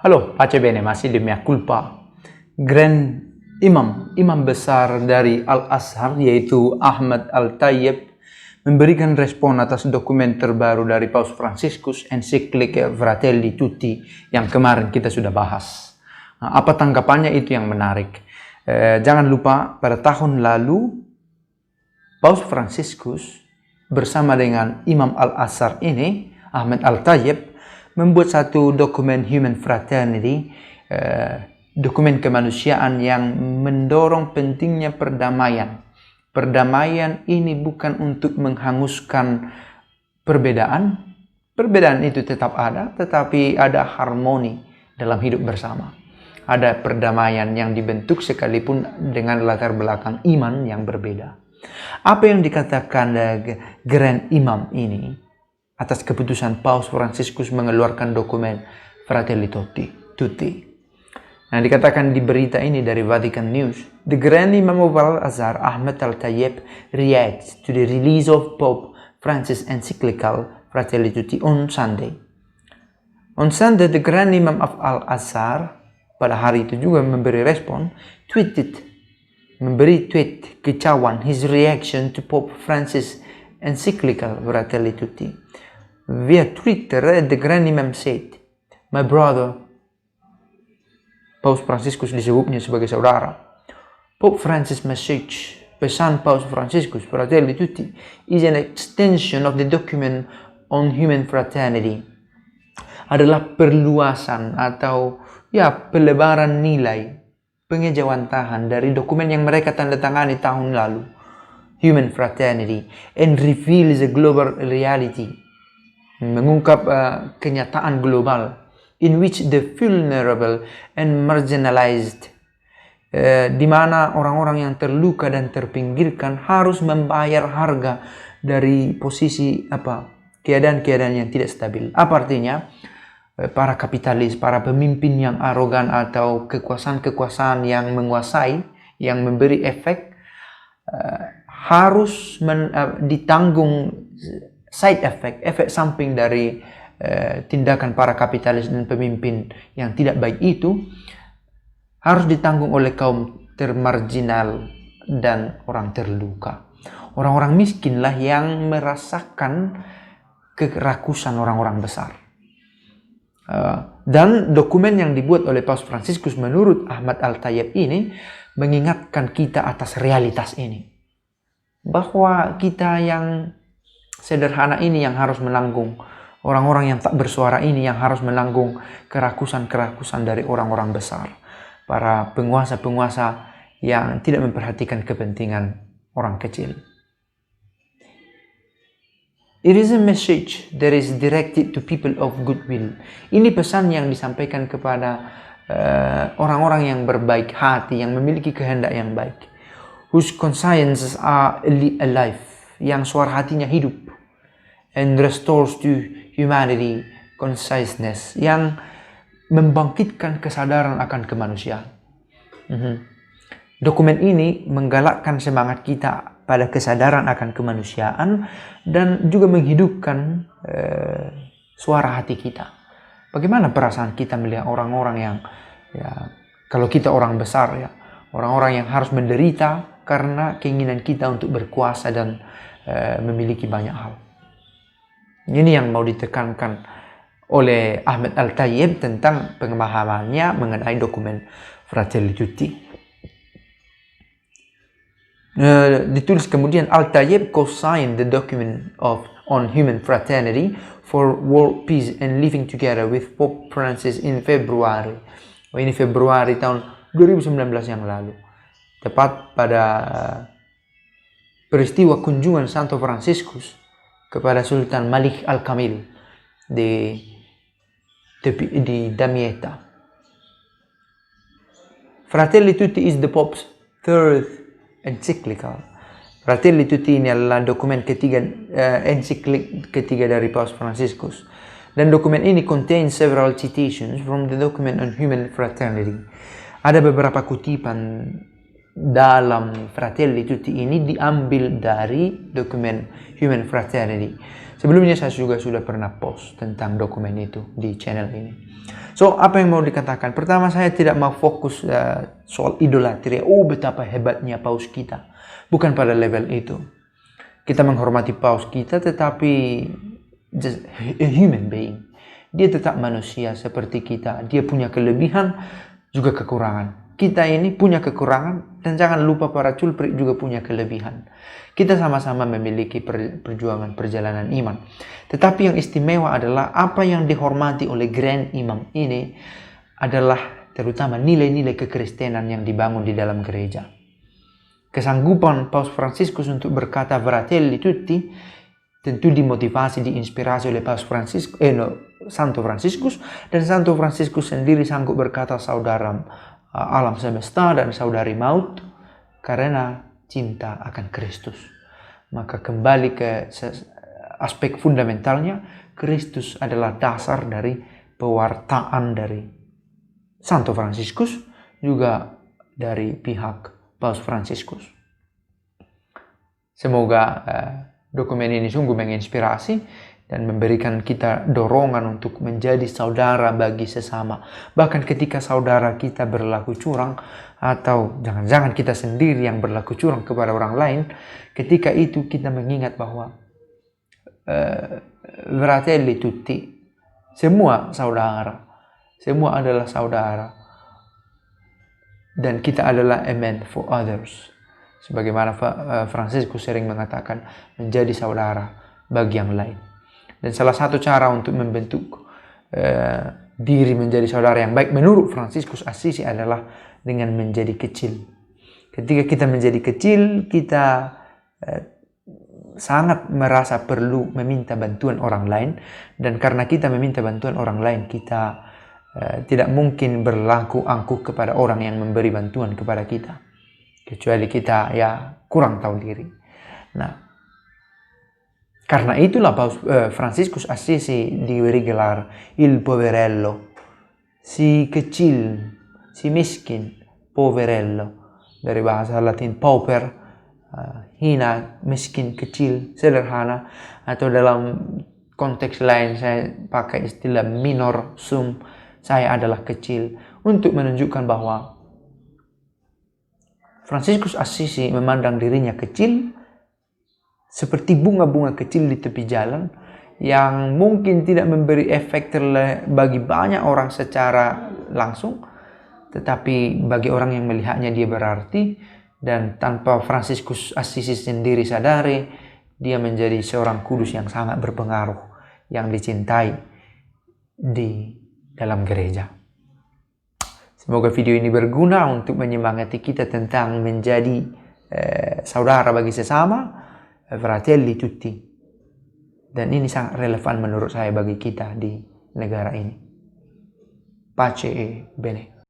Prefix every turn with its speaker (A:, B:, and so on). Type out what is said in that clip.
A: Halo, pace bene, masih di mea culpa. Grand Imam besar dari Al-Azhar, yaitu Ahmad Al-Tayyib, memberikan respon atas dokumen terbaru dari Paus Fransiskus, ensiklik Fratelli Tutti, yang kemarin kita sudah bahas. Nah, apa tanggapannya itu yang menarik. Jangan lupa, pada tahun lalu, Paus Fransiskus bersama dengan Imam Al-Azhar ini, Ahmad Al-Tayyib, membuat satu dokumen Human Fraternity, dokumen kemanusiaan yang mendorong pentingnya perdamaian. Perdamaian ini bukan untuk menghanguskan perbedaan. Perbedaan itu tetap ada, tetapi ada harmoni dalam hidup bersama. Ada perdamaian yang dibentuk sekalipun dengan latar belakang iman yang berbeda. Apa yang dikatakan Grand Imam ini atas keputusan Paus Fransiskus mengeluarkan dokumen Fratelli Tutti. Nah, dikatakan di berita ini dari Vatican News, the Grand Imam of Al-Azhar, Ahmad Al-Tayyib, reacts to the release of Pope Francis' encyclical Fratelli Tutti on Sunday. On Sunday, the Grand Imam of Al-Azhar, pada hari itu juga memberi respon, memberi tweet kecauan his reaction to Pope Francis' encyclical Fratelli Tutti. Via Twitter, the Grand Imam said, "My brother," Paus Fransiskus disebutnya sebagai saudara, "Pope Francis' message, pesan Paus Fransiskus, Fratelli Tutti, is an extension of the document on human fraternity." Adalah perluasan atau pelebaran nilai, pengejawantahan dari dokumen yang mereka tanda tangani tahun lalu, Human Fraternity, and reveals a global reality, mengungkap kenyataan global in which the vulnerable and marginalized, di mana orang-orang yang terluka dan terpinggirkan harus membayar harga dari posisi keadaan-keadaan yang tidak stabil. Apa artinya? Para kapitalis, para pemimpin yang arogan atau kekuasaan-kekuasaan yang menguasai, yang memberi efek, harus ditanggung side effect, efek samping dari tindakan para kapitalis dan pemimpin yang tidak baik itu, harus ditanggung oleh kaum termarginal dan orang terluka. Orang-orang miskinlah yang merasakan kerakusan orang-orang besar. Dan dokumen yang dibuat oleh Paus Fransiskus menurut Ahmad Al-Tayyib ini mengingatkan kita atas realitas ini. Bahwa kita yang sederhana ini yang harus menanggung, orang-orang yang tak bersuara ini yang harus menanggung kerakusan-kerakusan dari orang-orang besar, para penguasa-penguasa yang tidak memperhatikan kepentingan orang kecil. It is a message that is directed to people of goodwill. Ini pesan yang disampaikan kepada orang-orang yang berbaik hati, yang memiliki kehendak yang baik, whose consciences are alive, yang suara hatinya hidup, and restores to humanity consciousness, yang membangkitkan kesadaran akan kemanusiaan. Dokumen ini menggalakkan semangat kita pada kesadaran akan kemanusiaan dan juga menghidupkan suara hati kita. Bagaimana perasaan kita melihat orang-orang yang, kalau kita orang besar, orang-orang yang harus menderita karena keinginan kita untuk berkuasa dan memiliki banyak hal. Ini yang mau ditekankan oleh Ahmad Al-Tayyib tentang pemahamannya mengenai dokumen Fratelli Tutti. Ditulis kemudian, Al-Tayyib co-signed the document on human fraternity for world peace and living together with Pope Francis in Februari. Ini Februari tahun 2019 yang lalu. Tepat pada peristiwa kunjungan Santo Fransiskus kepada Sultan Malik Al-Kamil di Damietta. Fratelli Tutti is the Pope's third encyclical. Fratelli Tutti ini adalah dokumen ketiga, ensiklik ketiga dari Paus Fransiskus. Dan dokumen ini contains several citations from the document on human fraternity. Ada beberapa kutipan dalam Fratelli Tutti ini diambil dari dokumen Human Fraternity. Sebelumnya saya juga sudah pernah post tentang dokumen itu di channel ini. So, apa yang mau dikatakan? Pertama, saya tidak mau fokus soal idolatri. Oh, betapa hebatnya paus kita. Bukan pada level itu. Kita menghormati paus kita, tetapi just a human being. Dia tetap manusia seperti kita. Dia punya kelebihan, juga kekurangan. Kita ini punya kekurangan, dan jangan lupa para culprit juga punya kelebihan. Kita sama-sama memiliki perjuangan perjalanan iman. Tetapi yang istimewa adalah apa yang dihormati oleh Grand Imam ini adalah terutama nilai-nilai kekristenan yang dibangun di dalam gereja. Kesanggupan Paus Fransiskus untuk berkata Fratelli Tutti tentu dimotivasi, diinspirasi oleh Santo Fransiskus, dan Santo Fransiskus sendiri sanggup berkata saudara alam semesta dan saudari maut karena cinta akan Kristus. Maka kembali ke aspek fundamentalnya, Kristus adalah dasar dari pewartaan dari Santo Fransiskus, juga dari pihak Paus Fransiskus. Semoga dokumen ini sungguh menginspirasi dan memberikan kita dorongan untuk menjadi saudara bagi sesama. Bahkan ketika saudara kita berlaku curang, atau jangan-jangan kita sendiri yang berlaku curang kepada orang lain, ketika itu kita mengingat bahwa Fratelli Tutti, semua saudara, semua adalah saudara. Dan kita adalah a man for others. Sebagaimana Fransiskus sering mengatakan, menjadi saudara bagi yang lain. Dan salah satu cara untuk membentuk diri menjadi saudara yang baik menurut Fransiskus Assisi adalah dengan menjadi kecil. Ketika kita menjadi kecil, kita sangat merasa perlu meminta bantuan orang lain. Dan karena kita meminta bantuan orang lain, kita tidak mungkin berlaku angkuh kepada orang yang memberi bantuan kepada kita, kecuali kita kurang tahu diri. Nah, karena itulah Fransiskus Assisi diberi gelar il poverello, si kecil, si miskin, poverello, dari bahasa Latin pauper, hina, miskin, kecil, sederhana, atau dalam konteks lain saya pakai istilah minor sum, saya adalah kecil, untuk menunjukkan bahwa Fransiskus Assisi memandang dirinya kecil seperti bunga-bunga kecil di tepi jalan yang mungkin tidak memberi efek bagi banyak orang secara langsung, tetapi bagi orang yang melihatnya dia berarti. Dan tanpa Fransiskus Assisi sendiri sadari, dia menjadi seorang kudus yang sangat berpengaruh, yang dicintai di dalam gereja. Semoga video ini berguna untuk menyemangati kita tentang menjadi saudara bagi sesama, Fratelli Tutti. Dan ini sangat relevan menurut saya bagi kita di negara ini. Pace e bene.